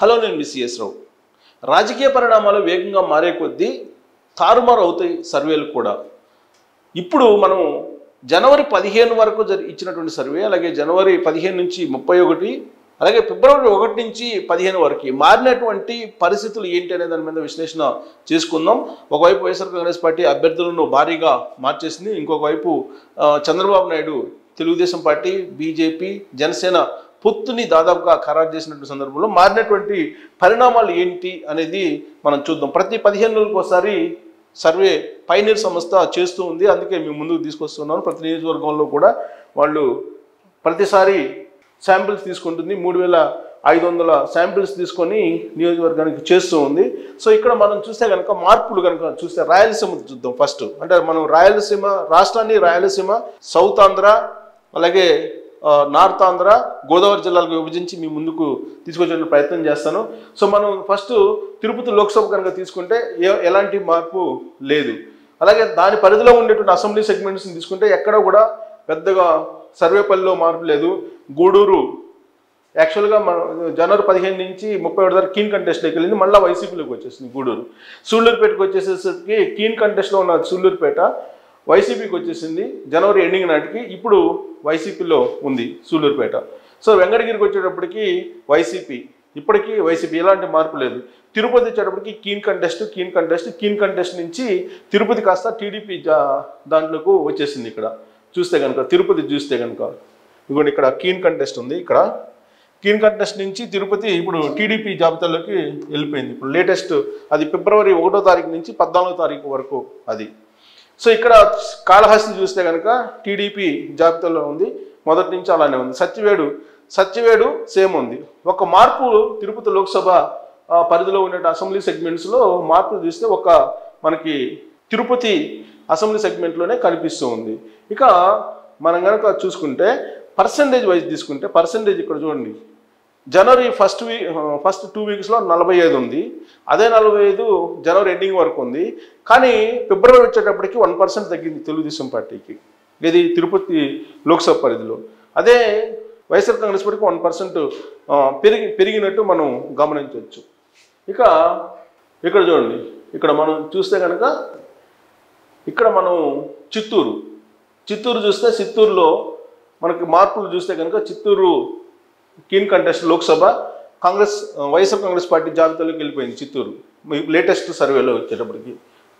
Hello, నేను మీ CS రావు. రాజకీయ పరిణామాలు వేగంగా మారే కొద్దీ తారుమారు అవుతాయి సర్వేలు కూడా. ఇప్పుడు మనం జనవరి 15 వరకు ఇచ్చినటువంటి సర్వే, అలాగే జనవరి 15 నుంచి 31, అలాగే ఫిబ్రవరి 1 నుంచి 15 వరకు మారినటువంటి పరిస్థితులు ఏంటి అనే దాని మీద విశ్లేషణ చేసుకుందాం. ఒకవైపు వైఎస్ఆర్ కాంగ్రెస్ పార్టీ అభ్యర్థులను భారీగా మార్చేసింది, ఇంకొక వైపు చంద్రబాబు నాయుడు తెలుగుదేశం పార్టీ, బీజేపీ, జనసేన పొత్తుని దాదాపుగా ఖరారు చేసినటువంటి సందర్భంలో మారినటువంటి పరిణామాలు ఏంటి అనేది మనం చూద్దాం. ప్రతి 15 రోజులకు ఒకసారి సర్వే పైనీర్ సంస్థ చేస్తూ ఉంది, అందుకే మేము ముందుకు తీసుకొస్తున్నాను. ప్రతి నియోజకవర్గంలో కూడా వాళ్ళు ప్రతిసారి శాంపిల్స్ తీసుకుంటుంది. 3500 శాంపిల్స్ తీసుకొని నియోజకవర్గానికి చేస్తూ ఉంది. సో ఇక్కడ మనం చూస్తే కనుక మార్పులు కనుక చూస్తే రాయలసీమ చూద్దాం ఫస్ట్. అంటే మనం రాయలసీమ రాష్ట్రాన్ని రాయలసీమ, సౌత్ ఆంధ్ర, అలాగే నార్త్ ఆంధ్ర, గోదావరి జిల్లాలకు విభజించి మీ ముందుకు తీసుకొచ్చే ప్రయత్నం చేస్తాను. సో మనం ఫస్ట్ తిరుపతి లోక్సభ కనుక తీసుకుంటే ఎలాంటి మార్పు లేదు. అలాగే దాని పరిధిలో ఉండేటువంటి అసెంబ్లీ సెగ్మెంట్స్ని తీసుకుంటే ఎక్కడ కూడా పెద్దగా సర్వేపల్లిలో మార్పు లేదు. గూడూరు యాక్చువల్గా జనవరి 15 నుంచి 31 వరకు కీన్ కంటెస్ట్లోకి వెళ్ళింది, మళ్ళీ వైసీపీలోకి వచ్చేసింది గూడూరు. సూళ్ళూరుపేటకు వచ్చేసేసరికి కీన్ కంటెస్ట్లో ఉన్న సూళ్ళూరుపేట వైసీపీకి వచ్చేసింది జనవరి ఎండింగ్ నాటికి. ఇప్పుడు వైసీపీలో ఉంది సూళ్ళూరుపేట. సో వెంకటగిరికి వచ్చేటప్పటికి వైసీపీ, ఇప్పటికీ వైసీపీ, ఎలాంటి మార్పు లేదు. తిరుపతి వచ్చేటప్పటికి కీన్ కంటెస్ట్ నుంచి తిరుపతి కాస్త టీడీపీ దాంట్లోకి వచ్చేసింది. ఇక్కడ చూస్తే కనుక తిరుపతి చూస్తే కనుక ఇదిగోండి, ఇక్కడ కీన్ కంటెస్ట్ ఉంది. ఇక్కడ కీన్ కంటెస్ట్ నుంచి తిరుపతి ఇప్పుడు టీడీపీ జాబితాలోకి వెళ్ళిపోయింది. ఇప్పుడు లేటెస్ట్ అది ఫిబ్రవరి 1వ తారీఖు నుంచి 14వ తారీఖు వరకు అది. సో ఇక్కడ కాళహస్తి చూస్తే కనుక టీడీపీ జాబితాలో ఉంది, మొదటి నుంచి అలానే ఉంది. సత్యవేడు సేమ్ ఉంది. ఒక మార్పు తిరుపతి లోక్సభ పరిధిలో ఉండే అసెంబ్లీ సెగ్మెంట్స్లో మార్పులు చూస్తే ఒక మనకి తిరుపతి అసెంబ్లీ సెగ్మెంట్లోనే కనిపిస్తూ ఉంది. ఇక మనం కనుక చూసుకుంటే పర్సంటేజ్ వైజ్ తీసుకుంటే పర్సంటేజ్ ఇక్కడ చూడండి, జనవరి ఫస్ట్ 2 వీక్స్లో 45 ఉంది, అదే 45 జనవరి ఎండింగ్ వరకు ఉంది. కానీ ఫిబ్రవరి వచ్చేటప్పటికి 1% తగ్గింది తెలుగుదేశం పార్టీకి, ఇది తిరుపతి లోక్సభ పరిధిలో. అదే వైఎస్ఆర్ కాంగ్రెస్ పార్టీకి 1% పెరిగినట్టు మనం గమనించవచ్చు. ఇక ఇక్కడ చూడండి, ఇక్కడ మనం చూస్తే కనుక ఇక్కడ మనం చిత్తూరు చూస్తే చిత్తూరులో మనకి మార్పులు చూస్తే కనుక Chittoor keen contest Lok Sabha YSR Congress party జాబితాలోకి వెళ్ళిపోయింది. చిత్తూరు లేటెస్ట్ సర్వేలో వచ్చేటప్పటికి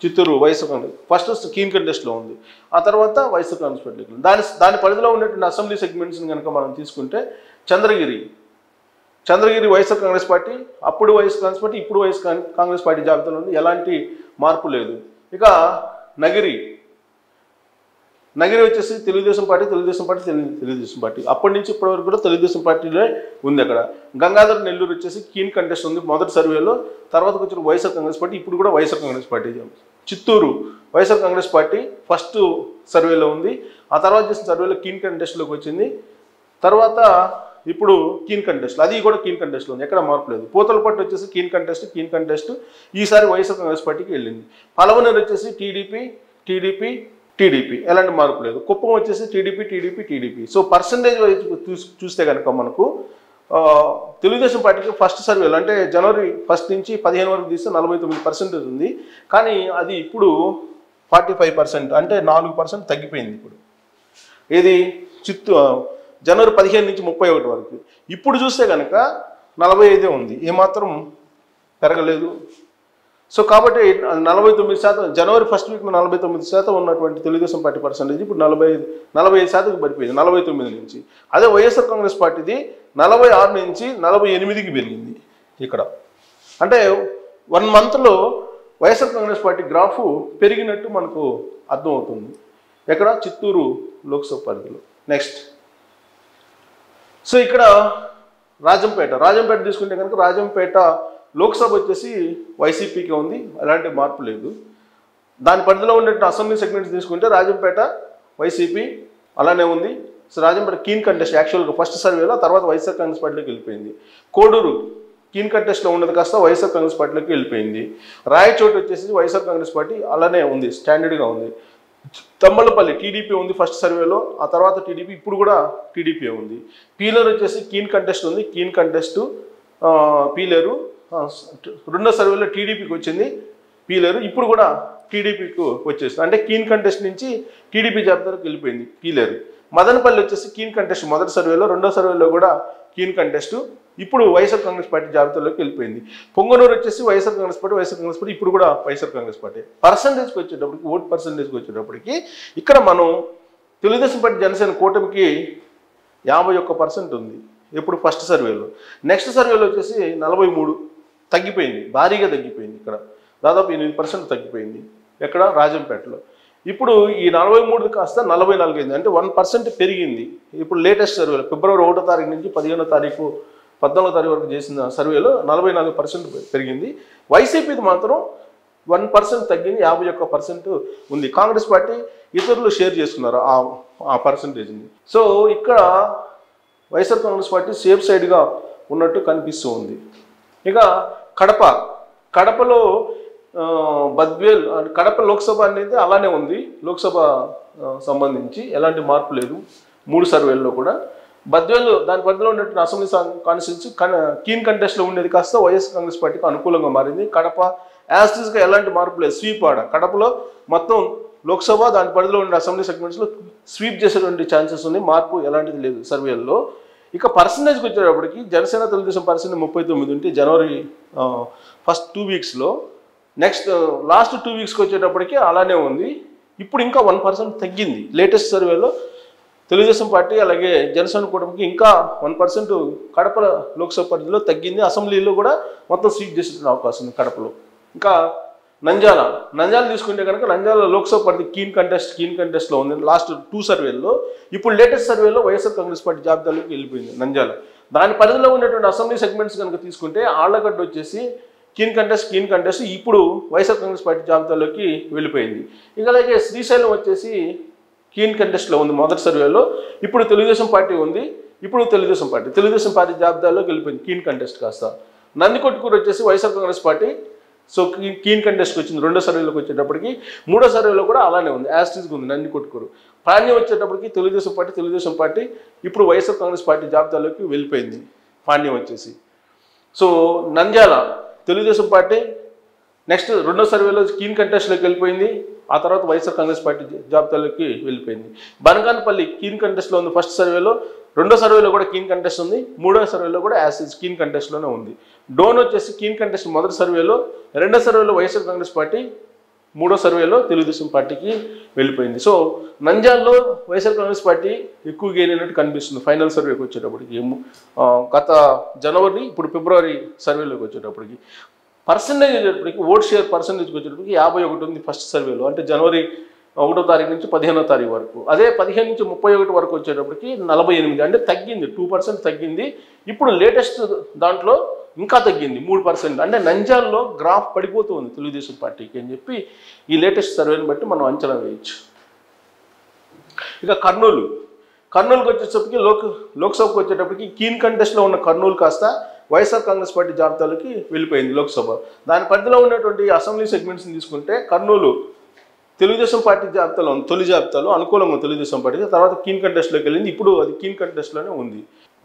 చిత్తూరు వైఎస్ఆర్ కాంగ్రెస్ ఫస్ట్ కీన్ కంటెస్ట్లో ఉంది, ఆ తర్వాత వైఎస్ఆర్ కాంగ్రెస్ పార్టీకి. దాని పరిధిలో ఉన్నటువంటి అసెంబ్లీ సెగ్మెంట్స్ని కనుక మనం తీసుకుంటే చంద్రగిరి వైఎస్ఆర్ కాంగ్రెస్ పార్టీ, అప్పుడు వైఎస్ఆర్ కాంగ్రెస్ పార్టీ, ఇప్పుడు వైఎస్ఆర్ కాంగ్రెస్ పార్టీ జాబితాలో ఉంది, ఎలాంటి మార్పు లేదు. ఇక నగిరి వచ్చేసి తెలుగుదేశం పార్టీ అప్పటి నుంచి ఇప్పటి వరకు కూడా తెలుగుదేశం పార్టీలో ఉంది. అక్కడ గంగాధర్ నెల్లూరు వచ్చేసి కీన్ కంటెస్ట్ ఉంది మొదటి సర్వేలో, తర్వాత వచ్చిన వైఎస్ఆర్ కాంగ్రెస్ పార్టీ, ఇప్పుడు కూడా YSR Congress party. Chittoor YSR Congress party first సర్వేలో ఉంది, ఆ తర్వాత చేసిన సర్వేలో కీన్ కంటెస్ట్లోకి వచ్చింది, తర్వాత ఇప్పుడు కీన్ కంటెస్ట్, అది కూడా కీన్ కంటెస్ట్లో ఉంది, ఎక్కడ మార్పు లేదు. పూతలపట్టు వచ్చేసి కీన్ కంటెస్ట్ ఈసారి వైఎస్ఆర్ కాంగ్రెస్ పార్టీకి వెళ్ళింది. పలవనేరు వచ్చేసి టీడీపీ, ఎలాంటి మార్పు లేదు. కుప్పం వచ్చేసి టీడీపీ. సో పర్సంటేజ్ వైజ్ చూస్తే కనుక మనకు తెలుగుదేశం పార్టీకి ఫస్ట్ సర్వేలు అంటే జనవరి 1 నుంచి 15 వరకు తీస్తే 49% ఉంది, కానీ అది ఇప్పుడు 45%, అంటే 4% తగ్గిపోయింది. ఇప్పుడు ఇది జనవరి 15 నుంచి 31 వరకు. ఇప్పుడు చూస్తే కనుక 45 ఉంది, ఏమాత్రం పెరగలేదు. సో కాబట్టి 49%, జనవరి 1st వీక్లో 49% ఉన్నటువంటి తెలుగుదేశం పార్టీ పర్సంటేజ్ ఇప్పుడు 45% పడిపోయింది 49 నుంచి. అదే వైఎస్ఆర్ కాంగ్రెస్ పార్టీది 46 నుంచి 48కి పెరిగింది. ఇక్కడ అంటే 1 మంత్లో వైఎస్ఆర్ కాంగ్రెస్ పార్టీ గ్రాఫ్ పెరిగినట్టు మనకు అర్థమవుతుంది. ఎక్కడ చిత్తూరు లోక్సభ పరిధిలో. నెక్స్ట్ సో ఇక్కడ రాజంపేట తీసుకుంటే కనుక రాజంపేట లోక్సభ వచ్చేసి వైసీపీకి ఉంది, ఎలాంటి మార్పు లేదు. దాని పరిధిలో ఉండే అసెంబ్లీ సెగ్మెంట్స్ తీసుకుంటే రాజంపేట వైసీపీ అలానే ఉంది. సో రాజంపేట కీన్ కంటెస్ట్ యాక్చువల్గా ఫస్ట్ సర్వేలో, తర్వాత వైఎస్ఆర్ కాంగ్రెస్ పార్టీలోకి వెళ్ళిపోయింది. కోడూరు కీన్ కంటెస్ట్లో ఉన్నది కాస్త వైఎస్ఆర్ కాంగ్రెస్ పార్టీలోకి వెళ్ళిపోయింది. రాయచోటు వచ్చేసి వైఎస్ఆర్ కాంగ్రెస్ పార్టీ అలానే ఉంది, స్టాండర్డ్గా ఉంది. తమ్మలపల్లి టీడీపీ ఉంది ఫస్ట్ సర్వేలో, ఆ తర్వాత టీడీపీ, ఇప్పుడు కూడా టీడీపీ ఉంది. పీలర్ వచ్చేసి కీన్ కంటెస్ట్ ఉంది, కీన్ కంటెస్ట్ పీలేరు. రెండో సర్వేలో టీడీపీకి వచ్చింది పీలేరు. ఇప్పుడు కూడా టీడీపీకి వచ్చేసింది. అంటే కీన్ కంటెస్ట్ నుంచి టీడీపీ జాబితాలోకి వెళ్ళిపోయింది పీలేరు. మదనపల్లి వచ్చేసి కీన్ కంటెస్ట్ మొదటి సర్వేలో, రెండో సర్వేలో కూడా కీన్ కంటెస్ట్. ఇప్పుడు వైఎస్ఆర్ కాంగ్రెస్ పార్టీ జాబితాలోకి వెళ్ళిపోయింది. పొంగనూరు వచ్చేసి వైఎస్ఆర్ కాంగ్రెస్ పార్టీ ఇప్పుడు కూడా వైఎస్ఆర్ కాంగ్రెస్ పార్టీ. పర్సంటేజ్కి వచ్చేటప్పటికి, ఓట్ పర్సంటేజ్కి వచ్చేటప్పటికి ఇక్కడ మనం తెలుగుదేశం పార్టీ జనసేన కూటమికి 51% ఉంది ఎప్పుడు ఫస్ట్ సర్వేలో. నెక్స్ట్ సర్వేలో వచ్చేసి 43 తగ్గిపోయింది, భారీగా తగ్గిపోయింది. ఇక్కడ దాదాపు 8% తగ్గిపోయింది ఎక్కడ రాజంపేటలో. ఇప్పుడు ఈ 43 కాస్త 44 అయింది, అంటే 1% పెరిగింది. ఇప్పుడు లేటెస్ట్ సర్వేలో ఫిబ్రవరి 1వ తారీఖు నుంచి 15వ తారీఖు 14వ తారీఖు వరకు చేసిన సర్వేలో 44% పెరిగింది. వైసీపీది మాత్రం 1% తగ్గింది, 51% ఉంది. కాంగ్రెస్ పార్టీ ఇతరులు షేర్ చేసుకున్నారు ఆ పర్సంటేజ్ని. సో ఇక్కడ వైఎస్ఆర్ కాంగ్రెస్ పార్టీ సేఫ్ సైడ్గా ఉన్నట్టు కనిపిస్తూ ఉంది. ఇక కడపలో బద్వేల్, కడప లోక్సభ అనేది అలానే ఉంది. లోక్సభ సంబంధించి ఎలాంటి మార్పు లేదు 3 సర్వేల్లో కూడా. బద్వేల్ దాని పరిధిలో ఉన్నటువంటి అసెంబ్లీ కాన్స్టిట్యూన్సీ కీన్ కంటెస్ట్లో ఉండేది కాస్త వైఎస్ఆర్ కాంగ్రెస్ పార్టీకి అనుకూలంగా మారింది. కడప యాస్టిస్గా ఎలాంటి మార్పు లేదు. స్వీప్ కడపలో మొత్తం లోక్సభ దాని పరిధిలో ఉండే అసెంబ్లీ సెగ్మెంట్స్లో స్వీప్ చేసేటువంటి ఛాన్సెస్ ఉంది. మార్పు ఎలాంటిది లేదు సర్వేల్లో. ఇక పర్సంటేజ్కి వచ్చేటప్పటికి జనసేన తెలుగుదేశం పర్సెంట్ 39 ఉంటే జనవరి ఫస్ట్ 2 వీక్స్లో, నెక్స్ట్ లాస్ట్ 2 వీక్స్కి వచ్చేటప్పటికి అలానే ఉంది. ఇప్పుడు ఇంకా 1% తగ్గింది. లేటెస్ట్ సర్వేలో తెలుగుదేశం పార్టీ అలాగే జనసేన కూటమికి ఇంకా 1% కడప లోక్సభ పరిధిలో తగ్గింది. అసెంబ్లీలో కూడా మొత్తం స్వీప్ చేసే అవకాశం ఉంది కడపలో. ఇంకా నంద్యాల తీసుకుంటే కనుక నంద్యాల లోక్సభ పరిధి కీన్ కంటెస్ట్లో ఉంది లాస్ట్ 2 సర్వేల్లో. ఇప్పుడు లేటెస్ట్ సర్వేలో వైఎస్ఆర్ కాంగ్రెస్ పార్టీ జాబితాలోకి వెళ్ళిపోయింది నంద్యాల. దాని పరిధిలో ఉన్నటువంటి అసెంబ్లీ సెగ్మెంట్స్ కనుక తీసుకుంటే ఆళ్లగడ్డ వచ్చేసి కీన్ కంటెస్ట్ ఇప్పుడు వైఎస్ఆర్ కాంగ్రెస్ పార్టీ జాబితాలోకి వెళ్ళిపోయింది. ఇక అలాగే శ్రీశైలం వచ్చేసి కీన్ కంటెస్ట్లో ఉంది మొదటి సర్వేలో. ఇప్పుడు తెలుగుదేశం పార్టీ ఉంది. ఇప్పుడు తెలుగుదేశం పార్టీ జాబితాలోకి వెళ్ళిపోయింది కీన్ కంటెస్ట్ కాస్త. నందికొట్కూరు వచ్చేసి YSR Congress party so keen కంటెస్ట్కి వచ్చింది రెండో సర్వేలోకి వచ్చేటప్పటికి. మూడో సర్వేలో కూడా అలానే ఉంది, యాస్టిస్గా ఉంది నందికొట్కూరు. పాణ్యం వచ్చేటప్పటికి తెలుగుదేశం పార్టీ ఇప్పుడు వైఎస్ఆర్ కాంగ్రెస్ పార్టీ జాబితాలోకి వెళ్ళిపోయింది పాణ్యం వచ్చేసి. So Nandyal Telugu Desam party next రెండో సర్వేలో కీన్ కంటెస్ట్లోకి వెళ్ళిపోయింది. ఆ తర్వాత వైఎస్ఆర్ కాంగ్రెస్ పార్టీ జాబితాలోకి వెళ్ళిపోయింది. బనగానపల్లి కీన్ కంటెస్ట్లో ఉంది ఫస్ట్ సర్వేలో, రెండో సర్వేలో కూడా కీన్ కంటెస్ట్ ఉంది, మూడో సర్వేలో కూడా యాసిస్ కీన్ కంటెస్ట్లోనే ఉంది. డోన్ వచ్చేసి కీన్ కంటెస్ట్ మొదటి సర్వేలో, రెండో సర్వేలో వైఎస్ఆర్ కాంగ్రెస్ పార్టీ, మూడో సర్వేలో తెలుగుదేశం పార్టీకి వెళ్ళిపోయింది. సో నంద్యాలలో వైఎస్ఆర్ కాంగ్రెస్ పార్టీ ఎక్కువ గెయిన్ అయినట్టు కనిపిస్తుంది ఫైనల్ సర్వేకి వచ్చేటప్పటికి. గత జనవరి ఇప్పుడు ఫిబ్రవరి సర్వేలోకి వచ్చేటప్పటికి పర్సంటేజ్ వచ్చేటప్పటికి ఓట్ షేర్ పర్సంటేజ్కి వచ్చేటప్పటికి 51 ఉంది ఫస్ట్ సర్వేలో, అంటే జనవరి 1వ తారీఖు నుంచి 15వ తారీఖు వరకు. అదే 15 నుంచి 31 వరకు వచ్చేటప్పటికి 48, అంటే తగ్గింది, 2% తగ్గింది. ఇప్పుడు లేటెస్ట్ దాంట్లో ఇంకా తగ్గింది 3%. అంటే నంద్యాలలో గ్రాఫ్ పడిపోతూ ఉంది తెలుగుదేశం పార్టీకి అని చెప్పి ఈ లేటెస్ట్ సర్వేని బట్టి మనం అంచనా వేయచ్చు. ఇక కర్నూలుకి వచ్చేటప్పటికి లోక్సభకు వచ్చేటప్పటికి కీన్ కంటెస్ట్లో ఉన్న కర్నూలు కాస్త వైఎస్ఆర్ కాంగ్రెస్ పార్టీ జాబితాలోకి వెళ్ళిపోయింది లోక్సభ. దాని పరిధిలో ఉన్నటువంటి అసెంబ్లీ సెగ్మెంట్స్ని తీసుకుంటే కర్నూలు తెలుగుదేశం పార్టీ జాబితాలో ఉంది, తొలి జాబితాలో అనుకూలంగా తెలుగుదేశం పార్టీ. తర్వాత కీన్ కంటెస్ట్లోకి వెళ్ళింది, ఇప్పుడు అది కీన్ కంటెస్ట్లోనే ఉంది.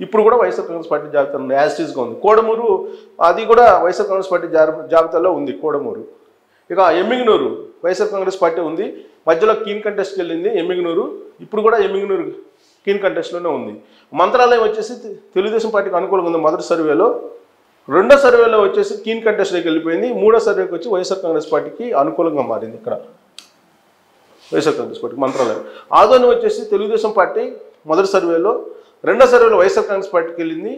ఇప్పుడు కూడా వైఎస్ఆర్ కాంగ్రెస్ పార్టీ జాబితాలో ఉంది, యాస్టిస్గా ఉంది. కోడమూరు అది కూడా వైఎస్ఆర్ కాంగ్రెస్ పార్టీ జాబితాలో ఉంది కోడమూరు. ఇక ఎమ్మిగనూరు వైఎస్ఆర్ కాంగ్రెస్ పార్టీ ఉంది, మధ్యలో కీన్ కంటెస్ట్కి వెళ్ళింది ఎమ్మిగనూరు, ఇప్పుడు కూడా ఎమ్మిగనూరు కీన్ కంటెస్ట్లోనే ఉంది. మంత్రాలయం వచ్చేసి తెలుగుదేశం పార్టీకి అనుకూలంగా ఉంది మొదటి సర్వేలో, రెండో సర్వేలో వచ్చేసి కీన్ కంటెస్ట్లోకి వెళ్ళిపోయింది, మూడో సర్వేకి వచ్చి వైఎస్ఆర్ కాంగ్రెస్ పార్టీకి అనుకూలంగా మారింది. ఇక్కడ వైఎస్ఆర్ కాంగ్రెస్ పార్టీ మంత్రాలయం. ఆదోని వచ్చేసి తెలుగుదేశం పార్టీ మొదటి సర్వేలో, రెండో సర్వేలో వైఎస్ఆర్ కాంగ్రెస్ పార్టీకి వెళ్ళింది,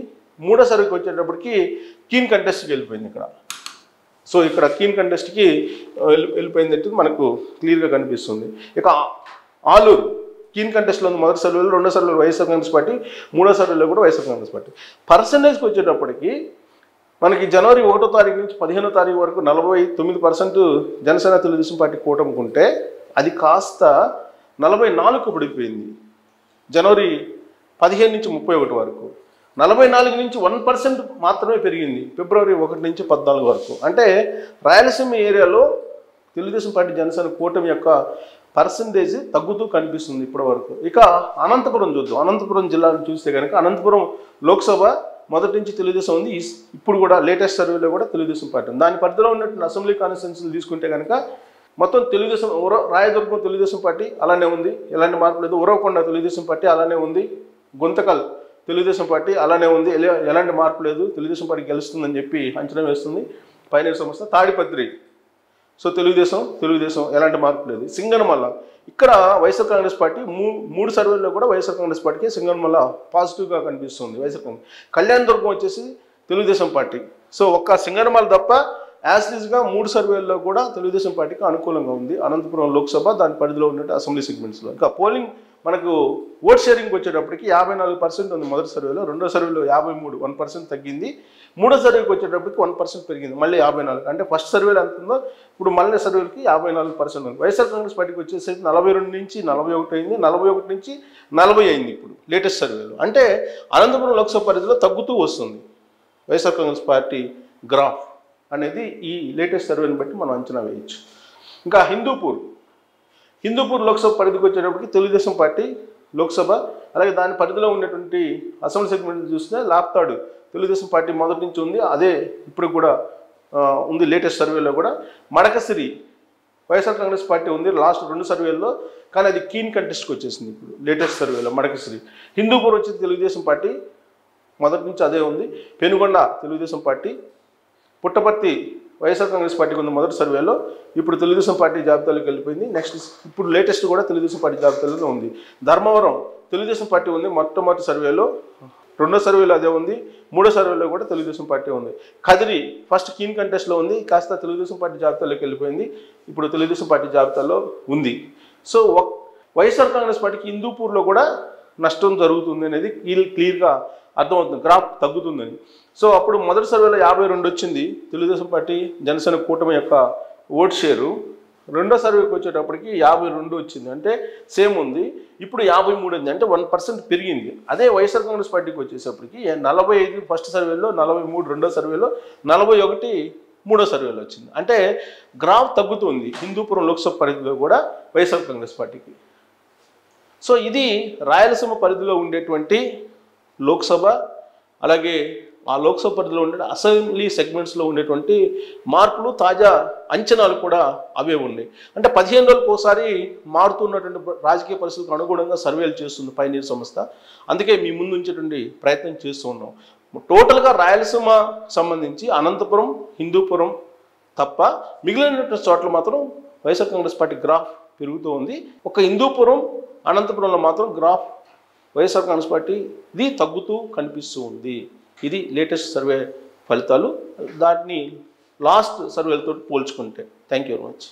మూడో సర్వేకి వచ్చేటప్పటికి కీన్ కంటెస్ట్కి వెళ్ళిపోయింది ఇక్కడ. సో ఇక్కడ కీన్ కంటెస్ట్కి వెళ్ళిపోయిందంటే మనకు క్లియర్గా కనిపిస్తుంది. ఇక ఆలూరు కీన్ కంటెస్ట్లో ఉంది మొదటి సర్వేలో, రెండో సర్వేలో వైఎస్ఆర్ కాంగ్రెస్ పార్టీ, మూడో సర్వేలో కూడా వైఎస్ఆర్ కాంగ్రెస్ పార్టీ. పర్సంటేజ్కి వచ్చేటప్పటికి మనకి జనవరి 1వ తారీఖు నుంచి 15వ తారీఖు వరకు 49% జనసేన తెలుగుదేశం పార్టీ కూటమికుంటే అది కాస్త 44కు పడిపోయింది జనవరి 15 నుంచి 31 వరకు. 44 నుంచి 1% మాత్రమే పెరిగింది ఫిబ్రవరి 1 నుంచి 14 వరకు. అంటే రాయలసీమ ఏరియాలో తెలుగుదేశం పార్టీ జనసేన కూటమి యొక్క పర్సంటేజ్ తగ్గుతూ కనిపిస్తుంది ఇప్పటి వరకు. ఇక అనంతపురం చూద్దాం. అనంతపురం జిల్లాను చూస్తే కనుక అనంతపురం లోక్సభ మొదటి నుంచి తెలుగుదేశం ఉంది. ఇప్పుడు కూడా లేటెస్ట్ సర్వేలో కూడా తెలుగుదేశం పార్టీ ఉంది. దాని పరిధిలో ఉన్నటువంటి అసెంబ్లీ కాన్స్టిట్యున్సీలు తీసుకుంటే కనుక మొత్తం తెలుగుదేశం రాయదుర్గం తెలుగుదేశం పార్టీ అలానే ఉంది, ఎలాంటి మార్పు లేదు. ఉరవకొండ తెలుగుదేశం పార్టీ అలానే ఉంది, గుంతకల్ తెలుగుదేశం పార్టీ అలానే ఉంది, ఎలాంటి మార్పు లేదు. తెలుగుదేశం పార్టీ గెలుస్తుందని చెప్పి అంచనా వేస్తుంది పైనీరు సంస్థ. తాడిపత్రి సో తెలుగుదేశం ఎలాంటి మార్పు లేదు. సింగనమల్ల ఇక్కడ వైఎస్ఆర్ కాంగ్రెస్ పార్టీ మూడు సర్వేల్లో కూడా వైఎస్ఆర్ కాంగ్రెస్ పార్టీకి సింగనమల్ల పాజిటివ్గా కనిపిస్తుంది వైఎస్ఆర్ కాంగ్రెస్. కళ్యాణదుర్గం వచ్చేసి తెలుగుదేశం పార్టీ. సో ఒక్క సింగనమల్ల తప్ప యాజ్లీజ్గా 3 సర్వేల్లో కూడా తెలుగుదేశం పార్టీకి అనుకూలంగా ఉంది. అనంతపురం లోక్సభ దాని పరిధిలో ఉన్నట్టు అసెంబ్లీ సెగ్మెంట్స్లో. ఇంకా పోలింగ్ మనకు ఓట్ షేరింగ్ వచ్చేటప్పటికి 54% ఉంది మొదటి సర్వేలో, రెండో సర్వేలో 53 1% తగ్గింది, మూడో సర్వేకి వచ్చేటప్పటికి 1% పెరిగింది, మళ్ళీ 54. అంటే ఫస్ట్ సర్వేలో ఎంత ఉందో ఇప్పుడు మళ్ళీ సర్వేలకి 54% ఉంది. వైఎస్ఆర్ కాంగ్రెస్ పార్టీకి వచ్చేసరికి 42 నుంచి 41 అయింది, 41 నుంచి 40 అయింది ఇప్పుడు లేటెస్ట్ సర్వేలో. అంటే అనంతపురం లోక్సభ పరిధిలో తగ్గుతూ వస్తుంది వైఎస్ఆర్ కాంగ్రెస్ పార్టీ గ్రాఫ్ అనేది ఈ లేటెస్ట్ సర్వేని బట్టి మనం అంచనా వేయచ్చు. ఇంకా హిందూపూర్ లోక్సభ పరిధికి వచ్చేటప్పటికి తెలుగుదేశం పార్టీ లోక్సభ, అలాగే దాని పరిధిలో ఉన్నటువంటి అసెంబ్లీ సెగ్మెంట్ చూస్తే లాప్తాడు తెలుగుదేశం పార్టీ మొదటి నుంచి ఉంది, అదే ఇప్పుడు కూడా ఉంది లేటెస్ట్ సర్వేలో కూడా. మడకసిరి వైఎస్ఆర్ కాంగ్రెస్ పార్టీ ఉంది లాస్ట్ 2 సర్వేల్లో, కానీ అది కీన్ కంటెస్ట్కి వచ్చేసింది ఇప్పుడు లేటెస్ట్ సర్వేలో మడకసిరి. హిందూపూర్ వచ్చి తెలుగుదేశం పార్టీ మొదటి నుంచి అదే ఉంది. పెనుగొండ తెలుగుదేశం పార్టీ. పుట్టపర్తి వైఎస్ఆర్ కాంగ్రెస్ పార్టీకి ఉంది మొదటి సర్వేలో, ఇప్పుడు తెలుగుదేశం పార్టీ జాబితాలోకి వెళ్ళిపోయింది. నెక్స్ట్ ఇప్పుడు లేటెస్ట్ కూడా తెలుగుదేశం పార్టీ జాబితాలో ఉంది. ధర్మవరం తెలుగుదేశం పార్టీ ఉంది మొట్టమొదటి సర్వేలో, రెండో సర్వేలో అదే ఉంది, మూడో సర్వేలో కూడా తెలుగుదేశం పార్టీ ఉంది. కదిరి ఫస్ట్ కీన్ కంటెస్ట్లో ఉంది, కాస్త తెలుగుదేశం పార్టీ జాబితాలోకి వెళ్ళిపోయింది, ఇప్పుడు తెలుగుదేశం పార్టీ జాబితాలో ఉంది. సో వైఎస్ఆర్ కాంగ్రెస్ పార్టీకి హిందూపూర్లో కూడా నష్టం జరుగుతుంది అనేది క్లియర్గా అర్థమవుతుంది, గ్రాఫ్ తగ్గుతుందని. సో అప్పుడు మొదటి సర్వేలో 52 వచ్చింది తెలుగుదేశం పార్టీ జనసేన కూటమి యొక్క ఓట్ షేరు. రెండో సర్వేకి వచ్చేటప్పటికి 52 వచ్చింది, అంటే సేమ్ ఉంది. ఇప్పుడు 53 ఉంది, అంటే 1% పెరిగింది. అదే వైఎస్ఆర్ కాంగ్రెస్ పార్టీకి వచ్చేటప్పటికి 45 ఫస్ట్ సర్వేలో, 43 రెండో సర్వేలో, 41 మూడో సర్వేలో వచ్చింది. అంటే గ్రాఫ్ తగ్గుతుంది హిందూపురం లోక్సభ పరిధిలో కూడా వైఎస్ఆర్ కాంగ్రెస్ పార్టీకి. సో ఇది రాయలసీమ పరిధిలో ఉండేటువంటి లోక్సభ, అలాగే ఆ లోక్సభ పరిధిలో ఉండే అసెంబ్లీ సెగ్మెంట్స్లో ఉండేటువంటి మార్పులు, తాజా అంచనాలు కూడా అవే ఉన్నాయి. అంటే 15 రోజులకు ఒకసారి మారుతున్నటువంటి రాజకీయ పరిస్థితులకు అనుగుణంగా సర్వేలు చేస్తుంది పైనీరు సంస్థ. అందుకే మీ ముందు ఉంచేటువంటి ప్రయత్నం చేస్తూ ఉన్నాం. టోటల్గా రాయలసీమ సంబంధించి అనంతపురం, హిందూపురం తప్ప మిగిలినటువంటి చోట్ల మాత్రం వైఎస్ఆర్ కాంగ్రెస్ పార్టీ గ్రాఫ్ పెరుగుతూ ఉంది. ఒక హిందూపురం, అనంతపురంలో మాత్రం గ్రాఫ్ వైఎస్ఆర్ కాంగ్రెస్ పార్టీ ఇది తగ్గుతూ కనిపిస్తూ ఉంది. ఇది లేటెస్ట్ సర్వే ఫలితాలు, దాన్ని లాస్ట్ సర్వేలతో పోల్చుకుంటే. Thank you very much.